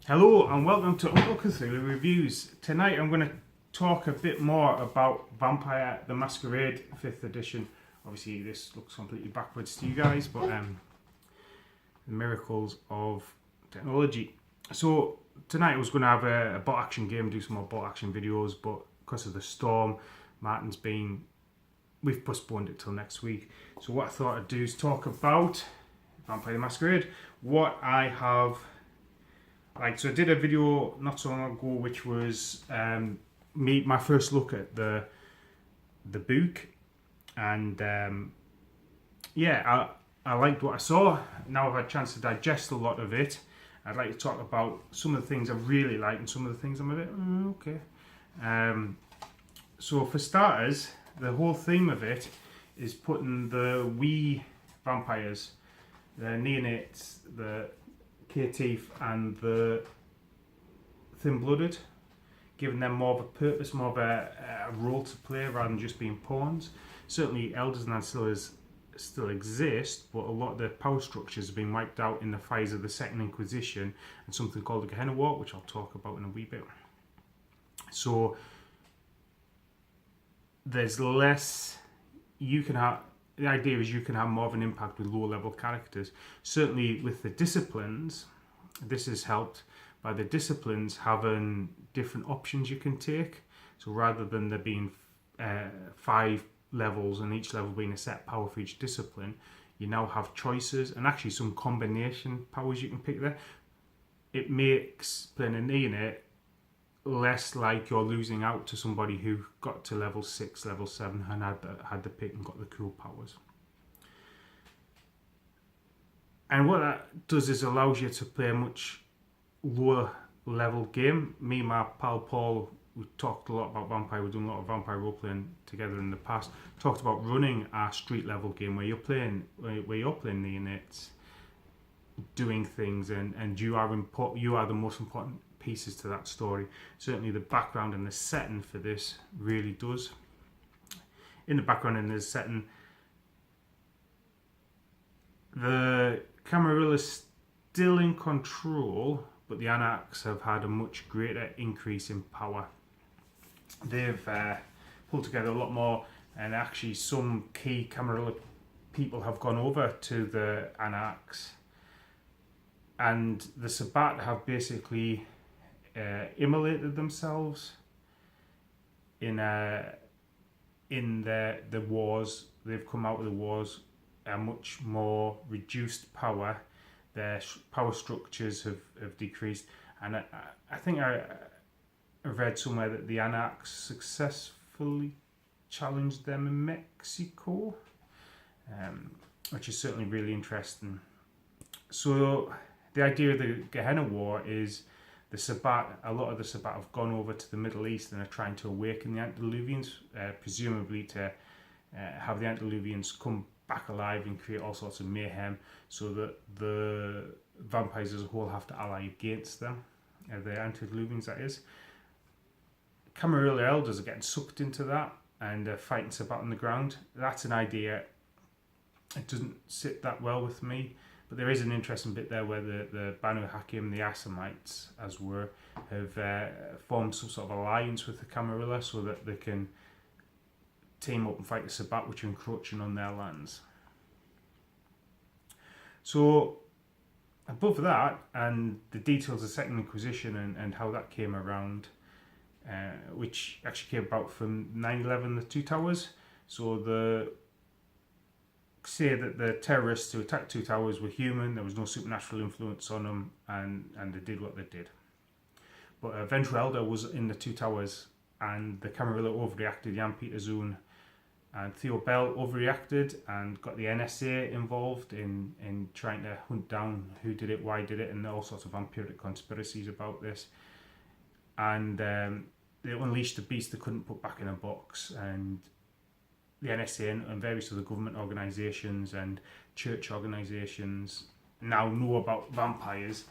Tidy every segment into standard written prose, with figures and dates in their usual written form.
Hello and welcome to Uncle Cthulhu Reviews. Tonight I'm going to talk a bit more about Vampire the Masquerade 5th edition. Obviously this looks completely backwards to you guys, but the miracles of technology. So tonight I was going to have a bot action game, do some more bot action videos, but because of the storm, we've postponed it till next week. So what I thought I'd do is talk about Vampire the Masquerade, what I have. So I did a video not so long ago, which was my first look at the book, and I liked what I saw. Now I've had a chance to digest a lot of it. I'd like to talk about some of the things I really like and some of the things I'm a bit okay. So for starters, the whole theme of it is putting the wee vampires, the neonates, the K-Teeth and the thin-blooded, giving them more of a purpose, more of a role to play rather than just being pawns. Certainly elders and ancillars still exist, but a lot of the power structures have been wiped out in the fires of the Second Inquisition and something called the Gehenna War, which I'll talk about in a wee bit. So there's less you can have. The idea is you can have more of an impact with lower level characters. Certainly with the disciplines, this is helped by the disciplines having different options you can take. So rather than there being 5 levels and each level being a set power for each discipline, you now have choices and actually some combination powers you can pick there. It makes playing a neonate less like you're losing out to somebody who got to level 6, level 7 and had the pick and got the cool powers. And what that does is allows you to play a much lower level game. Me and my pal Paul, we talked a lot about Vampire, we've done a lot of Vampire role playing together in the past, talked about running a street level game where you're playing neonates, doing things, and you are the most important pieces to that story. Certainly the background and the setting for this really does. In the background and the setting, the Camarilla's still in control, but the Anarchs have had a much greater increase in power. They've pulled together a lot more, and actually some key Camarilla people have gone over to the Anarchs, and the Sabbat have basically immolated themselves in the wars. They've come out of the wars a much more reduced power. Their power structures have decreased, and I think I read somewhere that the Anarchs successfully challenged them in Mexico, which is certainly really interesting. So the idea of the Gehenna War is the Sabbat, a lot of the Sabbat have gone over to the Middle East and are trying to awaken the Antediluvians, presumably to have the Antediluvians come back alive and create all sorts of mayhem, so that the vampires as a whole have to ally against them, the Antediluvians that is. Camarilla elders are getting sucked into that and fighting Sabbat on the ground. That's an idea. It doesn't sit that well with me. But there is an interesting bit there where the Banu Hakim, the Assamites, as were, have formed some sort of alliance with the Camarilla so that they can team up and fight the Sabbat, which are encroaching on their lands. So above that, and the details of Second Inquisition and how that came around, which actually came about from 9/11, the Two Towers. So say that the terrorists who attacked Two Towers were human, there was no supernatural influence on them, and they did what they did. But Ventru Elder was in the Two Towers, and the Camarilla overreacted. Jan Pieterzoon and Theo Bell overreacted and got the NSA involved in trying to hunt down who did it, why did it, and all sorts of vampiric conspiracies about this. And they unleashed a beast they couldn't put back in a box, and the NSA and various other government organisations and church organisations now know about vampires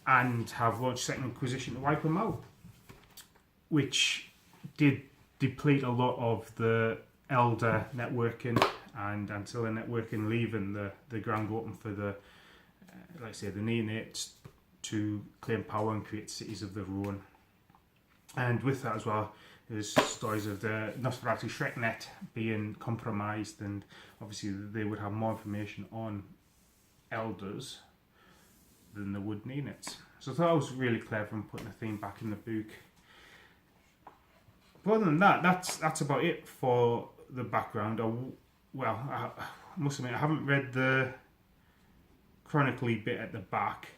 and have launched Second Inquisition to wipe them out, which did deplete a lot of the elder networking and ancillary networking, leaving the ground open for the, like I say, the neonates to claim power and create cities of their own. And with that as well, there's stories of the Nosferatu Shreknet being compromised, and obviously they would have more information on elders than they would Nenets. So I thought it was really clever in putting the theme back in the book. But other than that, that's about it for the background. I must admit I haven't read the chronically bit at the back,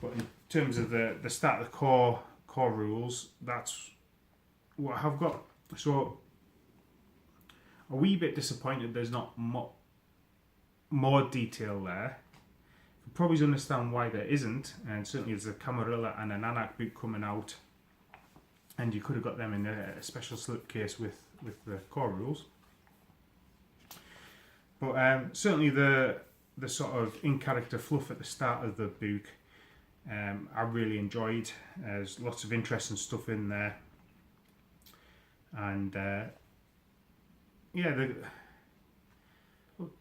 but in terms of the start of the core rules, that's what I've got. So a wee bit disappointed there's not more detail there. You probably understand why there isn't, and certainly there's a Camarilla and an Anak book coming out, and you could have got them in a special slipcase with the core rules. But certainly the sort of in-character fluff at the start of the book I really enjoyed. There's lots of interesting stuff in there, and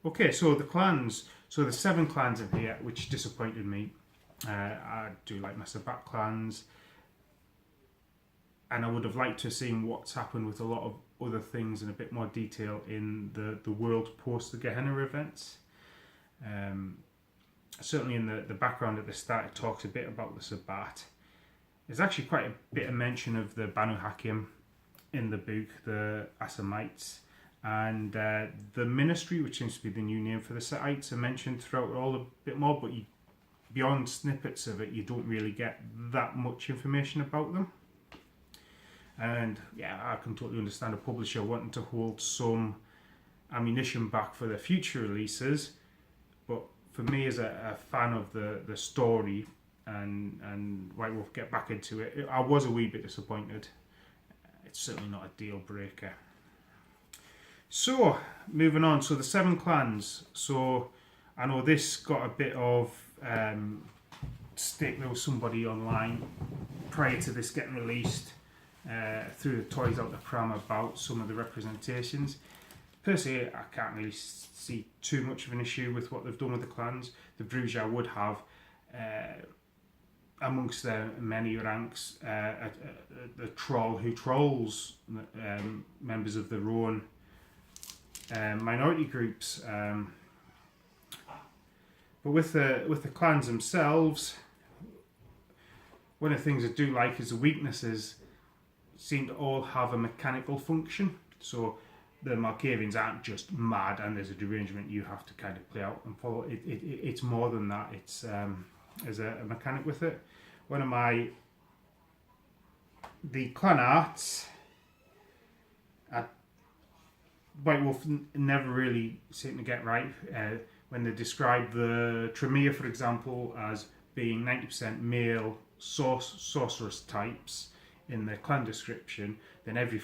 okay, so the clans, so there's 7 clans in here, which disappointed me. I do like my Sabat clans, and I would have liked to have seen what's happened with a lot of other things in a bit more detail in the world post the Gehenna events. Certainly in the background at the start, it talks a bit about the Sabat. There's actually quite a bit of mention of the Banu Hakim in the book, the Assamites, and the Ministry, which seems to be the new name for the Setites, are mentioned throughout it all a bit more, but beyond snippets of it, you don't really get that much information about them. And yeah, I can totally understand a publisher wanting to hold some ammunition back for their future releases, but for me as a fan of the story, and White Wolf get back into it, I was a wee bit disappointed. It's certainly not a deal breaker. So, moving on, so the 7 clans. So, I know this got a bit of stick. There was somebody online prior to this getting released threw the toys out the pram about some of the representations. Personally, I can't really see too much of an issue with what they've done with the clans. The Bruges would have, amongst their many ranks, the troll who trolls members of their own minority groups. But with the clans themselves, one of the things I do like is the weaknesses seem to all have a mechanical function. So the Malkavians aren't just mad and there's a derangement you have to kind of play out and follow. It's more than that. It's there's a mechanic with it. One of the clan arts, White Wolf never really seemed to get right. When they describe the Tremere, for example, as being 90% male sorceress types in their clan description, then every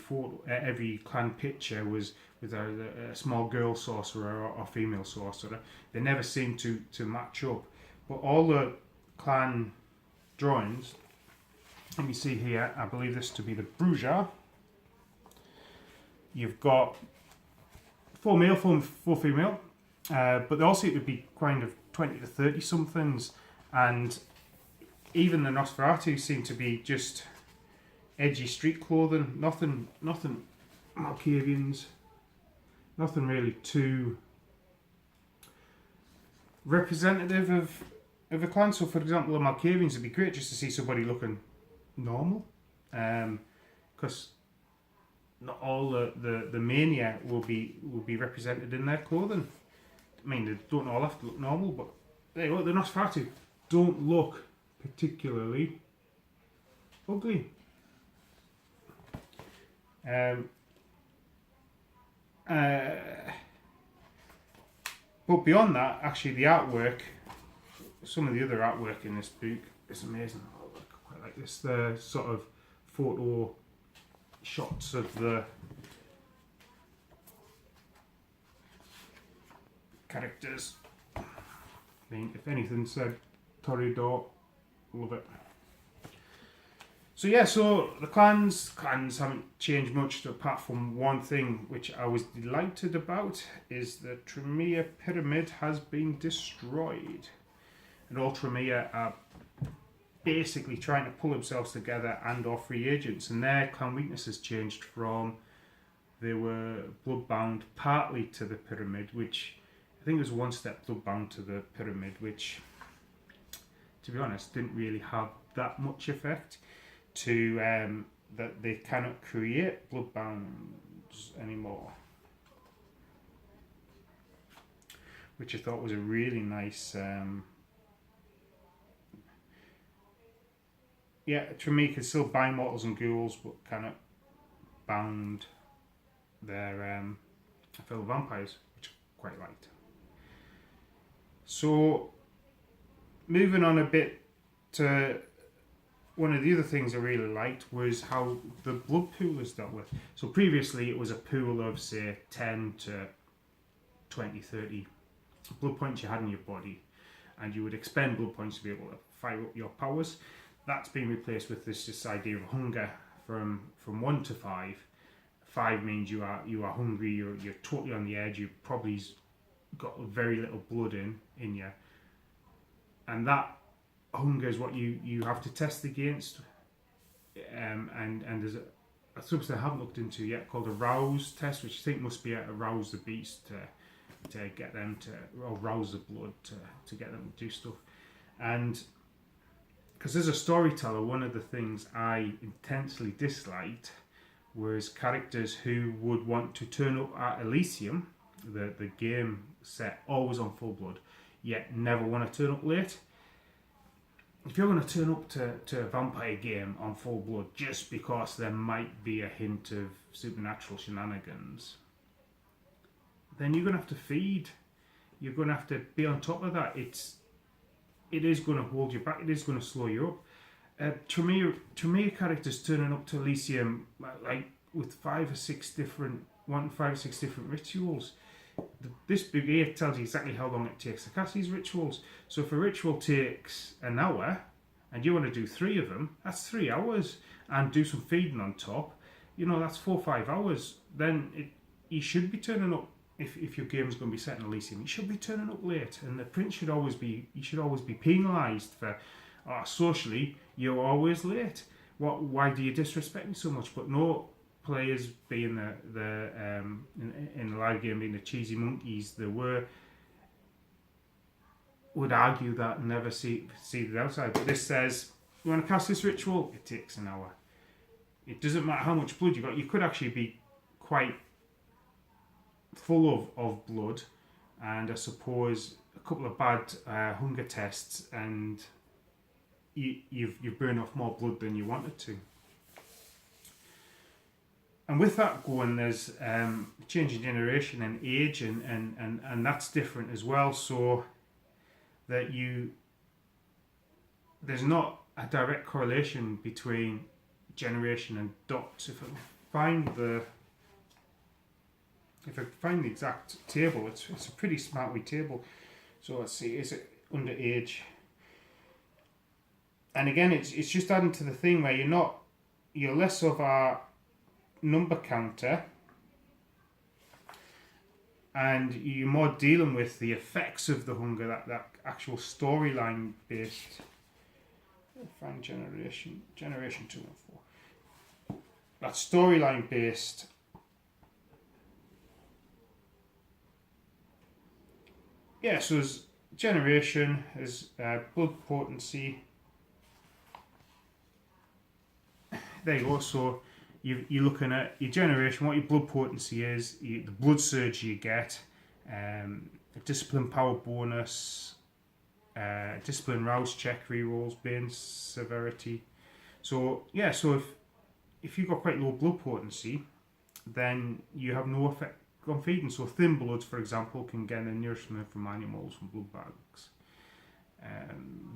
clan picture was with a small girl sorcerer or female sorcerer. They never seemed to match up. But all the clan drawings, let me see here, I believe this to be the Bruja. You've got 4 male, 4 female, but they all seem to be kind of 20 to 30 somethings, and even the Nosferatu seem to be just edgy street clothing, nothing Malkavians, nothing really too representative of a clan. So for example, the Malkavians, it'd be great just to see somebody looking normal, because not all the mania will be represented in their clothing. I mean, they don't all have to look normal, but there you go, the Nosferatu don't look particularly ugly. But beyond that, actually the artwork, some of the other artwork in this book is amazing. I quite like this, the sort of photo shots of the characters. I mean, if anything said Toreador, love it. So yeah, so the clans haven't changed much apart from one thing which I was delighted about, is the Tremere Pyramid has been destroyed. And all Tremere are basically trying to pull themselves together and or free agents, and their clan weaknesses changed from they were bloodbound partly to the pyramid, which I think was one step bloodbound to the pyramid, which, to be honest, didn't really have that much effect, to that they cannot create bloodbounds anymore, which I thought was a really nice yeah, to me, you can still buy mortals and ghouls, but kind of bound their fellow vampires, which I quite liked. So, moving on a bit to one of the other things I really liked was how the blood pool is dealt with. So previously it was a pool of say 10 to 20, 30 blood points you had in your body, and you would expend blood points to be able to fire up your powers. That's been replaced with this idea of hunger from 1 to 5. 5 means you are hungry, you're totally on the edge, you've probably got very little blood in you, and that hunger is what you have to test against, and there's a substance I haven't looked into yet called a rouse test, which I think must be a rouse the beast to get them to, or rouse the blood to get them to do stuff. And because as a storyteller, one of the things I intensely disliked was characters who would want to turn up at Elysium, the game set, always on full blood, yet never want to turn up late. If you're going to turn up to a vampire game on full blood just because there might be a hint of supernatural shenanigans, then you're going to have to feed. You're going to have to be on top of that. It is going to hold you back. It is going to slow you up. Tremere characters turning up to Elysium like with 5 or 6 different rituals. This book here tells you exactly how long it takes to cast these rituals. So if a ritual takes an hour and you want to do 3 of them, that's 3 hours, and do some feeding on top. That's 4 or 5 hours. Then you should be turning up. If your game's going to be set in Elysium, you should be turning up late, and the prince should always be penalised for socially you're always late. Why do you disrespect me so much? But no, players being in the live game being the cheesy monkeys they were, would argue that and never see the outside. But this says you want to cast this ritual, it takes an hour. It doesn't matter how much blood you got. You could actually be quite full of blood, and I suppose a couple of bad hunger tests, and you've burned off more blood than you wanted to. And with that going, there's change in generation and age, and that's different as well. So that there's not a direct correlation between generation and dots. If I find the exact table, it's a pretty smart wee table. So let's see, is it under age? And again, it's just adding to the thing where you're less of a number counter, and you're more dealing with the effects of the hunger, that actual storyline based. Find generation 2 and 4. That storyline based. Yeah, so there's generation, there's blood potency. There you go. So you're looking at your generation, what your blood potency is, the blood surge you get, discipline power bonus, discipline rouse check rerolls, bane severity. So yeah, so if you've got quite low blood potency, then you have no effect on feeding. So thin bloods, for example, can get their nourishment from animals, from blood bags.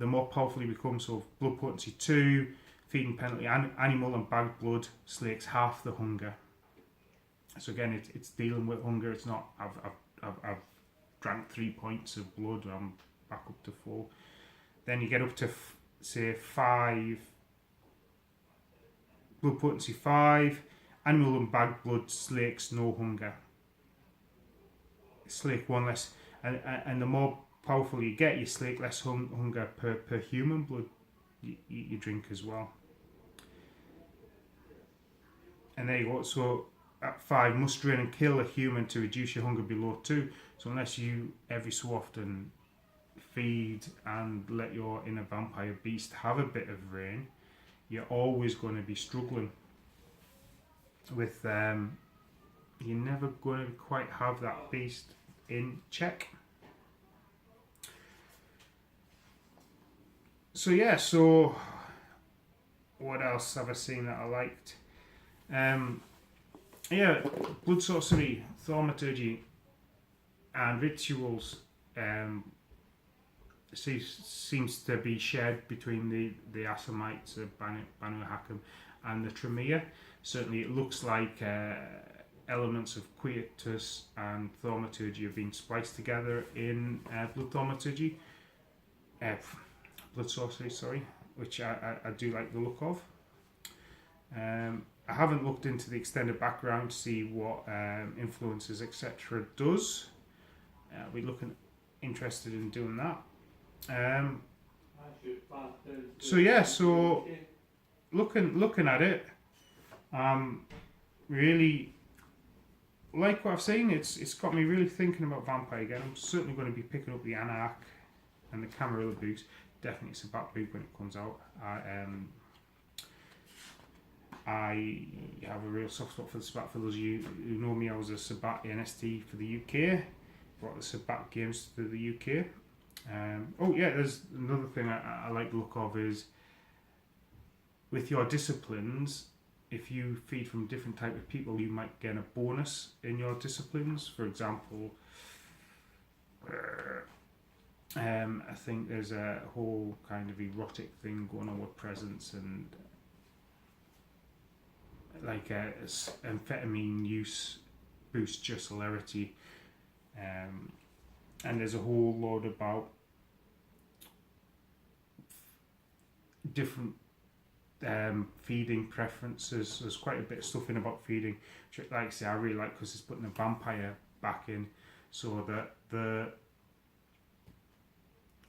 The more powerful you become, so blood potency 2, feeding penalty, animal and bagged blood slakes half the hunger. So again, it's dealing with hunger. It's not I've drank 3 points of blood, I'm back up to 4. Then you get up to say 5, blood potency 5, animal and bagged blood slakes no hunger. Slake 1 less, and the more powerful you get, you slake less hunger per human blood eat your drink as well. And there you go. So at 5, must drain and kill a human to reduce your hunger below 2. So unless you every so often feed and let your inner vampire beast have a bit of rain, you're always going to be struggling with you're never going to quite have that beast in check. So yeah, so what else have I seen that I liked? Yeah, blood sorcery, thaumaturgy and rituals seems to be shared between the Assamites, the Banu Hakim, and the Tremere. Certainly it looks like elements of Quietus and thaumaturgy are being spliced together in blood thaumaturgy, blood sorcery, sorry, which I do like the look of. I haven't looked into the extended background to see what influences etc. does. I'll be interested in doing that. So yeah, so looking at it, really like what I've seen. It's got me really thinking about Vampire again. I'm certainly going to be picking up the Anarch and the Camarilla books. Definitely Sabbat book when it comes out. I have a real soft spot for the Sabbat. For those of you who know me, I was a Sabbat NST for the UK. Brought the Sabbat games to the UK. Oh yeah, there's another thing I like the look of is with your disciplines, if you feed from different type of people, you might get a bonus in your disciplines. For example, I think there's a whole kind of erotic thing going on with presents and like amphetamine use boosts your celerity, and there's a whole lot about different feeding preferences. There's quite a bit of stuff in about feeding, which, like I say, I really like because it's putting a vampire back in, so that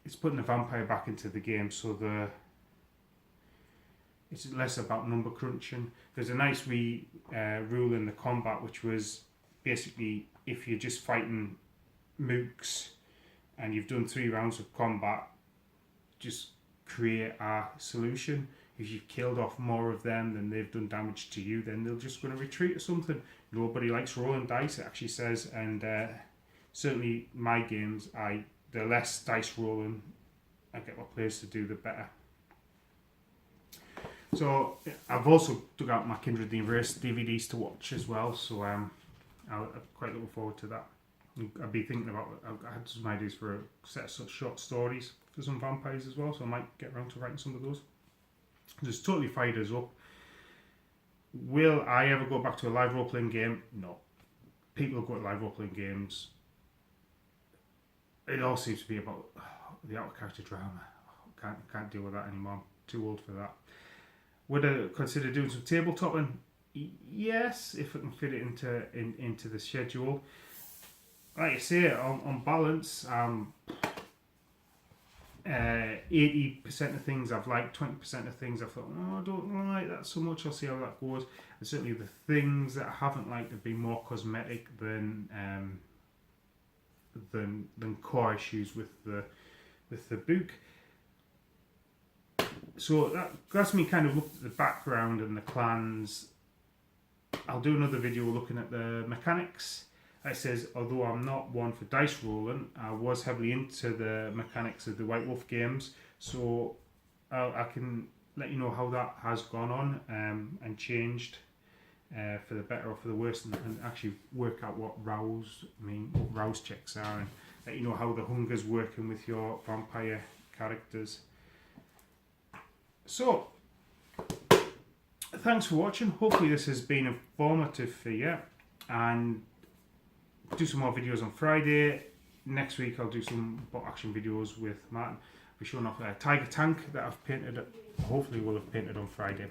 it's putting the vampire back into the game, so it's less about number crunching. There's a nice wee rule in the combat, which was basically if you're just fighting mooks and you've done 3 rounds of combat, just create a solution. If you've killed off more of them than they've done damage to you, then they're just going to retreat or something. Nobody likes rolling dice, it actually says, and certainly my games, the less dice rolling I get my players to do, the better. So I've also took out my Kindred the Erased DVDs to watch as well, so I'm quite looking forward to that. I'd be thinking about, I had some ideas for a set of such short stories for some vampires as well, so I might get around to writing some of those. Just totally fired us up. Will I ever go back to a live role-playing game? No. People who go to live role-playing games, it all seems to be about the out-of-character drama. Can't deal with that anymore. I'm too old for that. Would I consider doing some tabletopping? Yes, if I can fit it into the schedule. Like I say, on balance, 80% of things I've liked, 20% of things I've thought, oh, I don't like that so much, I'll see how that goes. And certainly the things that I haven't liked have been more cosmetic than core issues with the book. So that's me kind of looked at the background and the clans. I'll do another video looking at the mechanics. It says, although I'm not one for dice rolling, I was heavily into the mechanics of the White Wolf games, so I can let you know how that has gone on and changed for the better or for the worse, and actually work out what rouse checks are, and let you know how the hunger's working with your vampire characters. So, thanks for watching. Hopefully this has been informative for you, and do some more videos on Friday. Next week I'll do some bot action videos with Martin. I'll be showing off a tiger tank that I've painted, hopefully will have painted on Friday.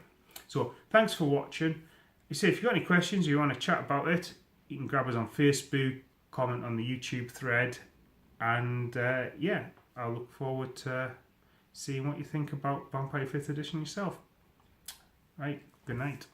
So thanks for watching. You say if you've got any questions or you want to chat about it, you can grab us on Facebook, comment on the YouTube thread, and yeah, I'll look forward to seeing what you think about Vampire 5th edition yourself. Right, good night.